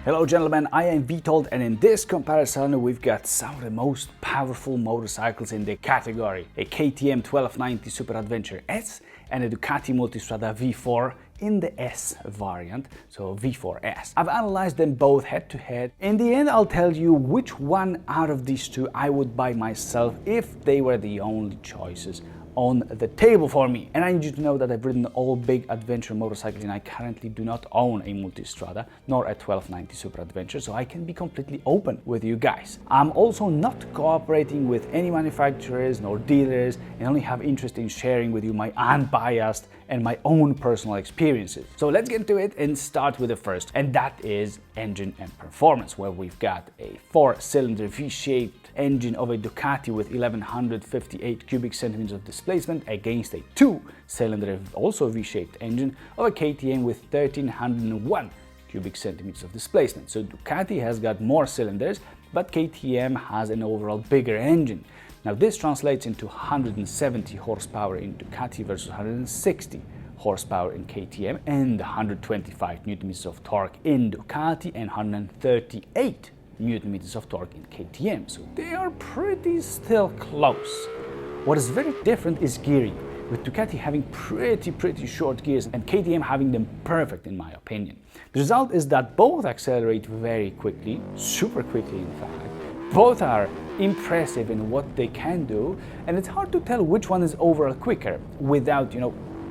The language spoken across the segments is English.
Hello gentlemen, I am Vitold, and in this comparison we've got some of the most powerful motorcycles in the category. A KTM 1290 Super Adventure S and a Ducati Multistrada V4 in the S variant, so V4 S. I've analyzed them both head to head. In the end I'll tell you which one out of these two I would buy myself if they were the only choices on the table for me. And I need you to know that I've ridden all big adventure motorcycles and I currently do not own a Multistrada nor a 1290 Super Adventure, so I can be completely open with you guys. I'm also not cooperating with any manufacturers nor dealers and only have interest in sharing with you my unbiased and my own personal experiences. So let's get into it and start with the first, and that is engine and performance, where we've got a 4-cylinder V-shaped engine of a Ducati with 1158 cubic centimeters of displacement against a 2-cylinder also V-shaped engine of a KTM with 1301 cubic centimeters of displacement. So Ducati has got more cylinders, but KTM has an overall bigger engine. Now this translates into 170 horsepower in Ducati versus 160 horsepower in KTM, and 125 Newton meters of torque in Ducati and 138 Newton meters of torque in KTM. So they are pretty still close. What is very different is gearing, with Ducati having pretty short gears and KTM having them perfect in my opinion. The result is that both accelerate very quickly, super quickly in fact. Both are impressive in what they can do, and it's hard to tell which one is overall quicker without,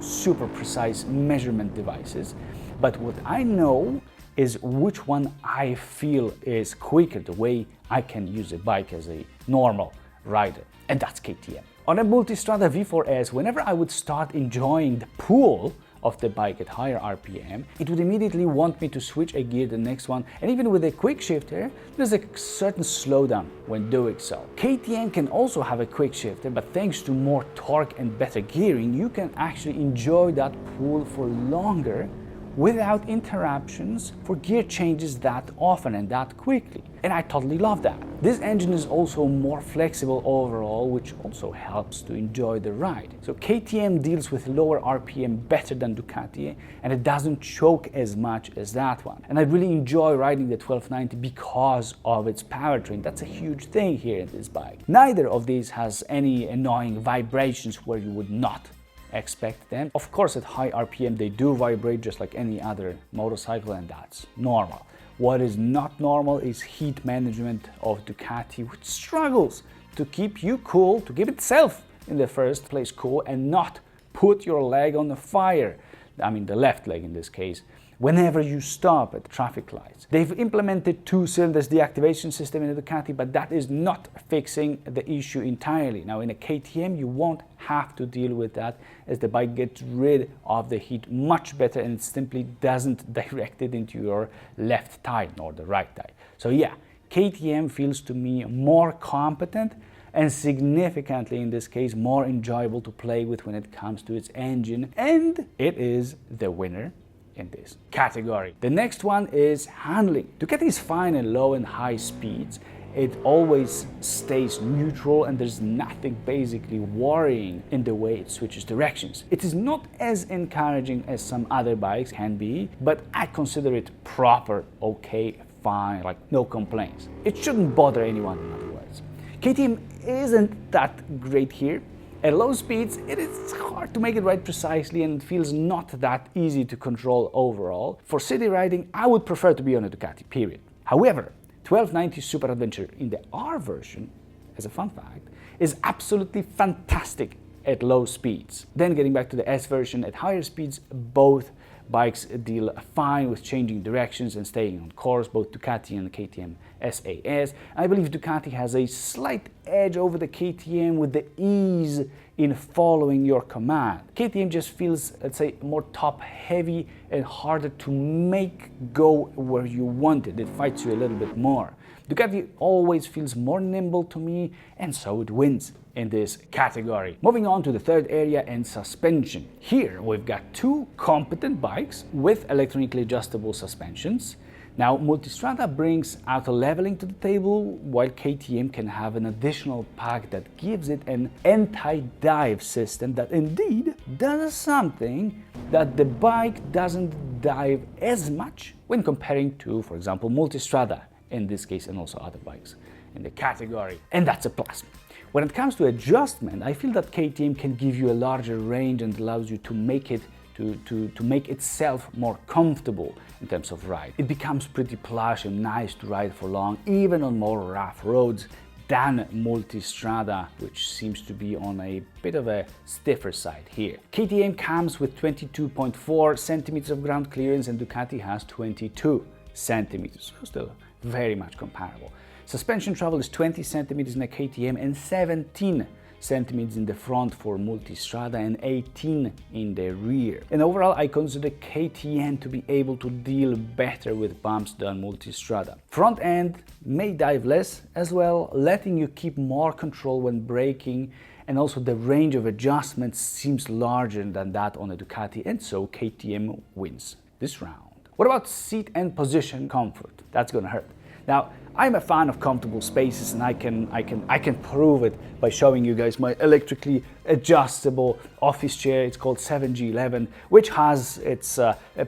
super precise measurement devices. But what I know is which one I feel is quicker, the way I can use a bike as a normal rider, and that's KTM. On a Multistrada V4 S, whenever I would start enjoying the pull of the bike at higher RPM, it would immediately want me to switch a gear to the next one, and even with a quick shifter, there's a certain slowdown when doing so. KTM can also have a quick shifter, but thanks to more torque and better gearing, you can actually enjoy that pull for longer without interruptions for gear changes that often and that quickly. And I totally love that. This engine is also more flexible overall, which also helps to enjoy the ride. So KTM deals with lower RPM better than Ducati, and it doesn't choke as much as that one. And I really enjoy riding the 1290 because of its powertrain. That's a huge thing here in this bike. Neither of these has any annoying vibrations where you would not expect them. Of course, at high RPM they do vibrate just like any other motorcycle, and that's normal. What is not normal is heat management of Ducati, which struggles to keep you cool, to keep itself in the first place cool, and not put your leg on the fire. I mean the left leg in this case, whenever you stop at traffic lights. They've implemented 2 cylinders deactivation system in the Ducati, but that is not fixing the issue entirely. Now in a KTM you won't have to deal with that, as the bike gets rid of the heat much better and it simply doesn't direct it into your left tire nor the right tire. So yeah, KTM feels to me more competent and significantly in this case more enjoyable to play with when it comes to its engine, and it is the winner in this category. The next one is handling. Ducati is fine in low and high speeds. It always stays neutral and there's nothing basically worrying in the way it switches directions. It is not as encouraging as some other bikes can be, but I consider it proper, okay, fine, like no complaints. It shouldn't bother anyone, in other words. KTM isn't that great here. At low speeds, it is hard to make it right precisely and it feels not that easy to control overall. For city riding, I would prefer to be on a Ducati, period. However, 1290 Super Adventure in the R version, as a fun fact, is absolutely fantastic at low speeds. Then getting back to the S version, at higher speeds, both bikes deal fine with changing directions and staying on course, both Ducati and the KTM SAS. I believe Ducati has a slight edge over the KTM with the ease in following your command. KTM just feels, let's say, more top heavy and harder to make go where you want it. It fights you a little bit more. Ducati always feels more nimble to me, and so it wins in this category. Moving on to the third area, and suspension. Here we've got 2 competent bikes with electronically adjustable suspensions. Now, Multistrada brings auto leveling to the table, while KTM can have an additional pack that gives it an anti-dive system that indeed does something that the bike doesn't dive as much when comparing to, for example, Multistrada in this case, and also other bikes in the category, and that's a plus. When it comes to adjustment, I feel that KTM can give you a larger range and allows you to make it to make itself more comfortable in terms of ride. It becomes pretty plush and nice to ride for long, even on more rough roads, than Multistrada, which seems to be on a bit of a stiffer side here. KTM comes with 22.4 centimeters of ground clearance and Ducati has 22 centimeters, so still very much comparable. Suspension travel is 20 centimeters in a KTM and 17 centimeters in the front for Multistrada and 18 in the rear. And overall, I consider KTM to be able to deal better with bumps than Multistrada. Front end may dive less as well, letting you keep more control when braking, and also the range of adjustments seems larger than that on a Ducati, and so KTM wins this round. What about seat and position comfort? That's gonna hurt. Now, I'm a fan of comfortable spaces, and I can prove it by showing you guys my electrically adjustable office chair. It's called 7G11, which has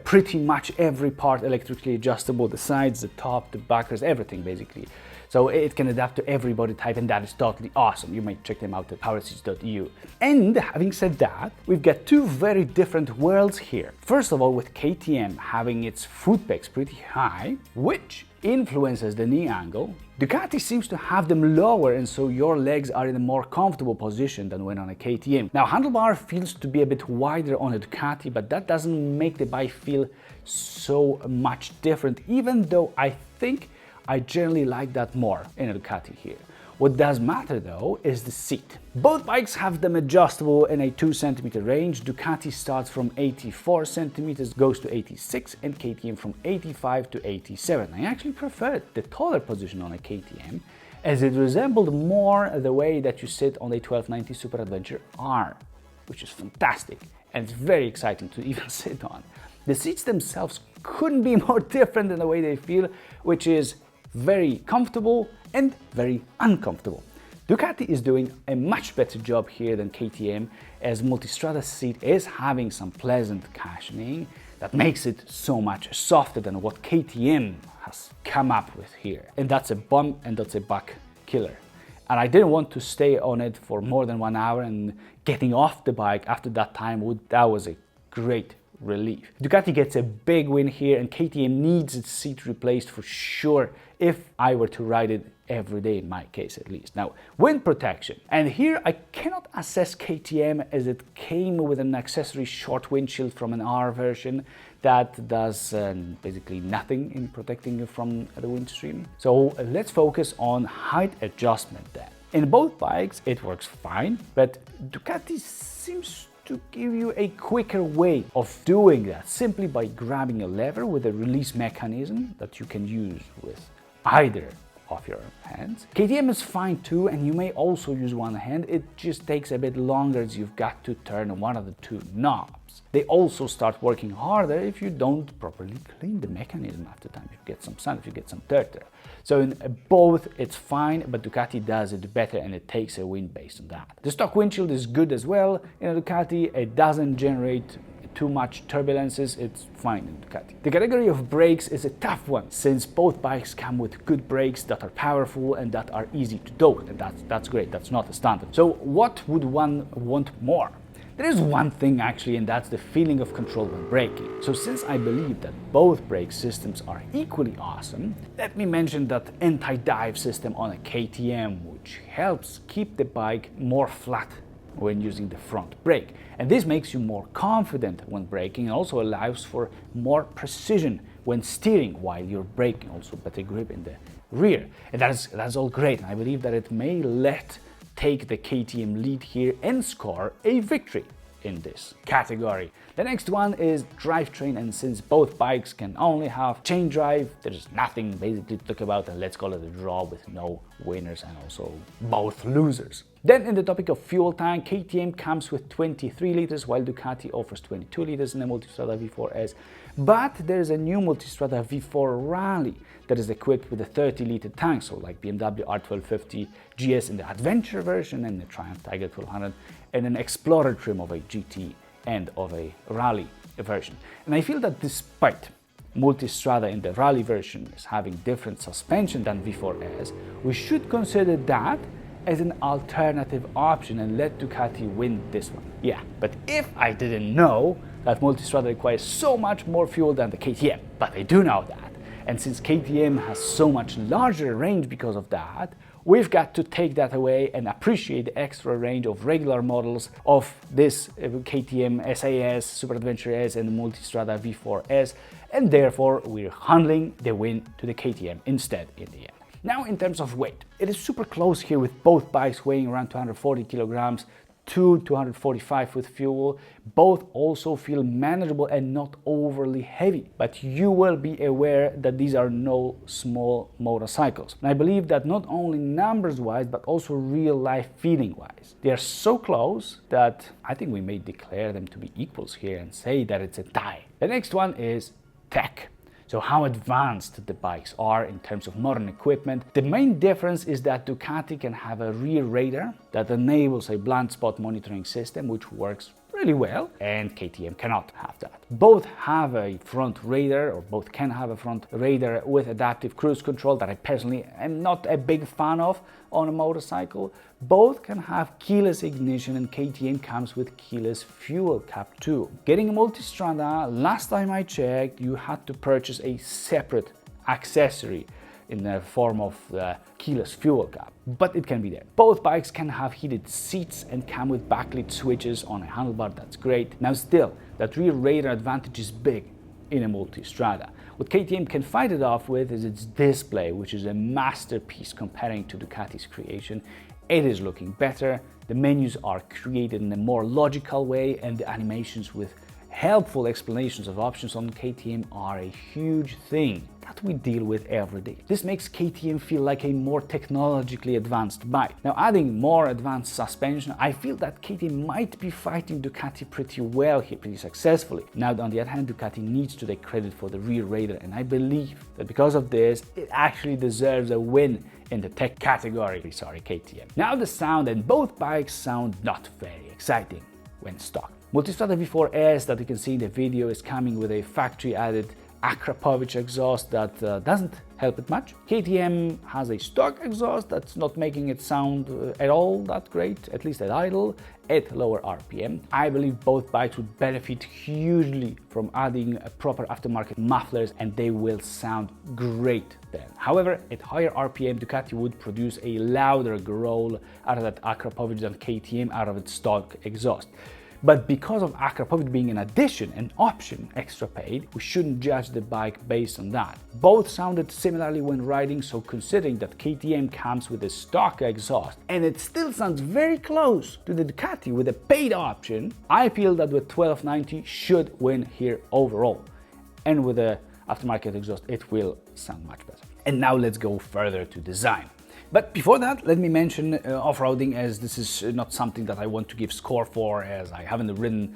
pretty much every part electrically adjustable: the sides, the top, the backers, everything basically. So it can adapt to every body type, and that is totally awesome. You might check them out at powerseats.eu. And having said that, we've got two very different worlds here. First of all, with KTM having its foot pegs pretty high, which influences the knee angle, Ducati seems to have them lower, and so your legs are in a more comfortable position than when on a KTM. Now, handlebar feels to be a bit wider on a Ducati, but that doesn't make the bike feel so much different, even though I think I generally like that more in a Ducati here. What does matter though is the seat. Both bikes have them adjustable in a 2 centimeter range. Ducati starts from 84 centimeters, goes to 86, and KTM from 85 to 87. I actually preferred the taller position on a KTM, as it resembled more the way that you sit on a 1290 Super Adventure R, which is fantastic, and it's very exciting to even sit on. The seats themselves couldn't be more different than the way they feel, which is very comfortable and very uncomfortable. Ducati is doing a much better job here than KTM, as Multistrada's seat is having some pleasant cushioning that makes it so much softer than what KTM has come up with here. And that's a bum and that's a buck killer. And I didn't want to stay on it for more than 1 hour, and getting off the bike after that time, that was a great relief. Ducati gets a big win here, and KTM needs its seat replaced for sure if I were to ride it every day, in my case at least. Now, wind protection. And here I cannot assess KTM, as it came with an accessory short windshield from an R version that does basically nothing in protecting you from the windstream. So let's focus on height adjustment then. In both bikes it works fine, but Ducati seems to give you a quicker way of doing that, simply by grabbing a lever with a release mechanism that you can use with either of your hands. KTM is fine too, and you may also use one hand. It just takes a bit longer, as you've got to turn one of the two knobs. They also start working harder if you don't properly clean the mechanism after time, if you get some sun, if you get some dirt there. So in both it's fine, but Ducati does it better, and it takes a win based on that. The stock windshield is good as well in a Ducati. It doesn't generate too much turbulences, it's fine in Ducati. The category of brakes is a tough one, since both bikes come with good brakes that are powerful and that are easy to dope, and that's great, that's not a standard. So what would one want more? There is one thing actually, and that's the feeling of control when braking. So since I believe that both brake systems are equally awesome, let me mention that anti-dive system on a KTM, which helps keep the bike more flat when using the front brake. And this makes you more confident when braking, and also allows for more precision when steering while you're braking, also better grip in the rear. And that's all great, and I believe that it may take the KTM lead here and score a victory in this category. The next one is drivetrain, and since both bikes can only have chain drive, there's nothing basically to talk about, and let's call it a draw with no winners and also both losers. Then in the topic of fuel tank, KTM comes with 23 liters while Ducati offers 22 liters in the Multistrada V4 S, but there's a new Multistrada V4 Rally that is equipped with a 30-liter tank, so like BMW R1250 GS in the Adventure version, and the Triumph Tiger 1200, and an Explorer trim of a GT and of a Rally. version. And I feel that despite Multistrada in the rally version is having different suspension than V4S, we should consider that as an alternative option and let Ducati win this one. Yeah, but if I didn't know that Multistrada requires so much more fuel than the KTM, but I do know that, and since KTM has so much larger range because of that, we've got to take that away and appreciate the extra range of regular models of this KTM SAS, Super Adventure S and Multistrada V4S, and therefore we're handling the win to the KTM instead in the end. Now in terms of weight, it is super close here with both bikes weighing around 240 kilograms to 245 with fuel. Both also feel manageable and not overly heavy, but you will be aware that these are no small motorcycles. And I believe that not only numbers wise, but also real life feeling wise. They are so close that I think we may declare them to be equals here and say that it's a tie. The next one is tech. So how advanced the bikes are in terms of modern equipment. The main difference is that Ducati can have a rear radar that enables a blind spot monitoring system, which works really well, and KTM cannot have that. Both have a front radar, or both can have a front radar with adaptive cruise control that I personally am not a big fan of on a motorcycle. Both can have keyless ignition, and KTM comes with keyless fuel cap too. Getting a Multistrada, last time I checked, you had to purchase a separate accessory in the form of the keyless fuel cap, but it can be there. Both bikes can have heated seats and come with backlit switches on a handlebar, that's great. Now still, that rear radar advantage is big in a Multistrada. What KTM can fight it off with is its display, which is a masterpiece comparing to Ducati's creation. It is looking better, the menus are created in a more logical way, and the animations with helpful explanations of options on KTM are a huge thing that we deal with every day. This makes KTM feel like a more technologically advanced bike. Now, adding more advanced suspension, I feel that KTM might be fighting Ducati pretty well here, pretty successfully. Now, on the other hand, Ducati needs to take credit for the rear radar, and I believe that because of this, it actually deserves a win in the tech category. Sorry, KTM. Now the sound, and both bikes sound not very exciting when stock. Multistrada V4S that you can see in the video is coming with a factory added Akrapovic exhaust that doesn't help it much. KTM has a stock exhaust that's not making it sound at all that great, at least at idle, at lower RPM. I believe both bikes would benefit hugely from adding proper aftermarket mufflers, and they will sound great then. However, at higher RPM, Ducati would produce a louder growl out of that Akrapovic than KTM out of its stock exhaust. But because of Akrapovic being an addition, an option, extra paid, we shouldn't judge the bike based on that. Both sounded similarly when riding, so considering that KTM comes with a stock exhaust and it still sounds very close to the Ducati with a paid option, I feel that with 1290 should win here overall. And with the aftermarket exhaust, it will sound much better. And now let's go further to design. But before that, let me mention off-roading, as this is not something that I want to give score for, as I haven't ridden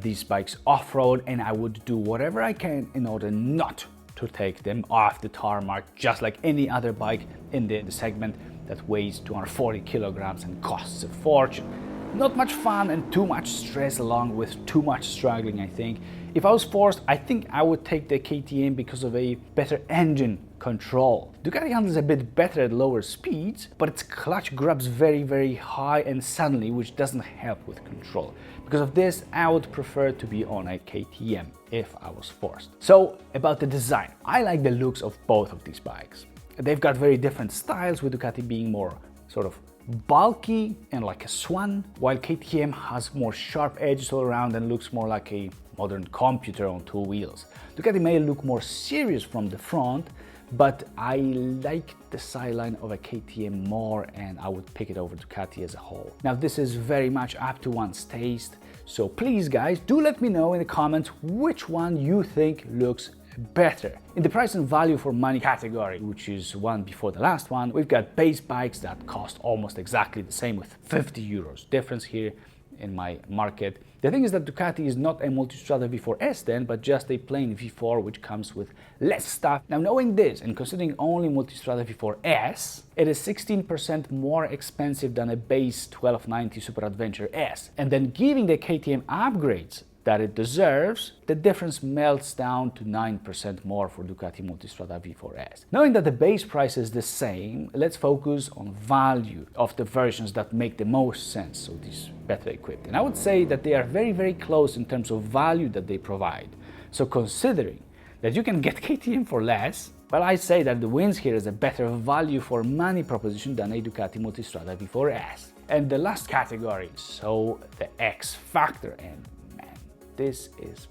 these bikes off-road, and I would do whatever I can in order not to take them off the tarmac, just like any other bike in the segment that weighs 240 kilograms and costs a fortune. Not much fun and too much stress along with too much struggling, I think. If I was forced, I think I would take the KTM because of a better engine control. Ducati handles a bit better at lower speeds, but its clutch grabs very high and suddenly, which doesn't help with control. Because of this, I would prefer to be on a KTM if I was forced. So, about the design. I like the looks of both of these bikes. They've got very different styles, with Ducati being more sort of bulky and like a swan, while KTM has more sharp edges all around and looks more like a modern computer on two wheels. Ducati may look more serious from the front, but I like the sideline of a KTM more, and I would pick it over Ducati as a whole. Now, this is very much up to one's taste, so please guys, do let me know in the comments which one you think looks better. In the price and value for money category, which is one before the last one, we've got base bikes that cost almost exactly the same with 50 euros difference here in my market. The thing is that Ducati is not a Multistrada V4 S then, but just a plain V4 which comes with less stuff. Now, knowing this and considering only Multistrada V4 S, it is 16% more expensive than a base 1290 Super Adventure S. And then giving the KTM upgrades that it deserves, the difference melts down to 9% more for Ducati Multistrada V4 S. Knowing that the base price is the same, let's focus on value of the versions that make the most sense, so these better equipped. And I would say that they are very, very close in terms of value that they provide. So considering that you can get KTM for less, well, I say that the wins here is a better value for money proposition than a Ducati Multistrada V4 S. And the last category, so the X Factor, and man, this is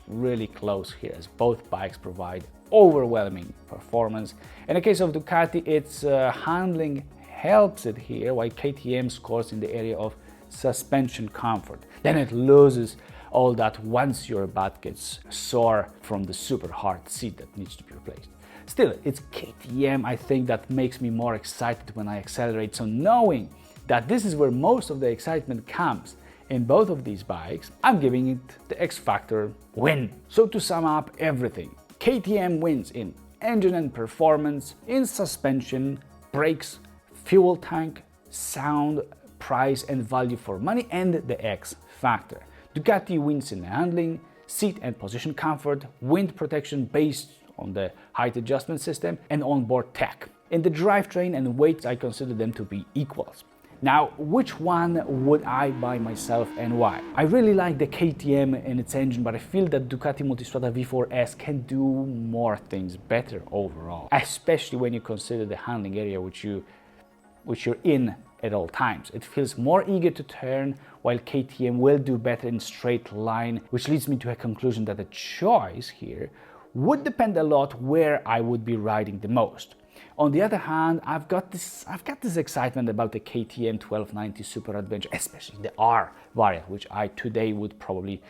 really close here as both bikes provide overwhelming performance. In the case of Ducati, its handling helps it here, while KTM scores in the area of suspension comfort. Then it loses all that once your butt gets sore from the super hard seat that needs to be replaced. Still, it's KTM, I think, that makes me more excited when I accelerate. So knowing that this is where most of the excitement comes in both of these bikes, I'm giving it the X Factor win. So to sum up everything, KTM wins in engine and performance, in suspension, brakes, fuel tank, sound, price and value for money, and the X Factor. Ducati wins in handling, seat and position comfort, wind protection based on the height adjustment system, and onboard tech. In the drivetrain and weight, I consider them to be equals. Now, which one would I buy myself and why? I really like the KTM and its engine, but I feel that Ducati Multistrada V4 S can do more things better overall, especially when you consider the handling area which you're in at all times. It feels more eager to turn, while KTM will do better in straight line, which leads me to a conclusion that the choice here would depend a lot where I would be riding the most. On the other hand, I've got this excitement about the KTM 1290 Super Adventure, especially the R variant, which I today would probably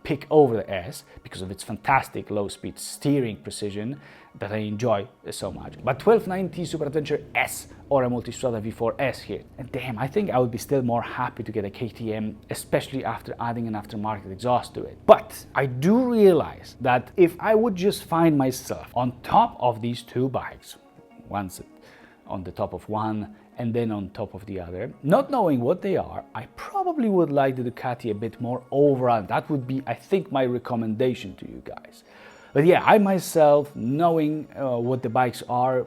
pick over the S because of its fantastic low-speed steering precision that I enjoy so much. But 1290 Super Adventure S or a Multistrada V4 S here, and damn, I think I would be still more happy to get a KTM, especially after adding an aftermarket exhaust to it. But I do realize that if I would just find myself on top of these two bikes, once on the top of one and then on top of the other, not knowing what they are, I probably would like the Ducati a bit more overall. That would be, I think, my recommendation to you guys. But yeah, I myself, knowing what the bikes are,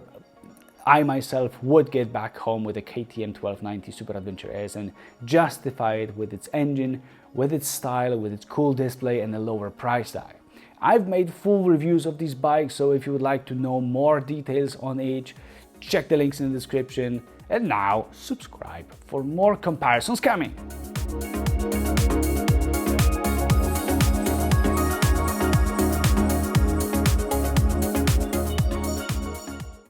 I myself would get back home with a KTM 1290 Super Adventure S and justify it with its engine, with its style, with its cool display and a lower price tag. I've made full reviews of these bikes, so if you would like to know more details on each, check the links in the description. And now, subscribe for more comparisons coming.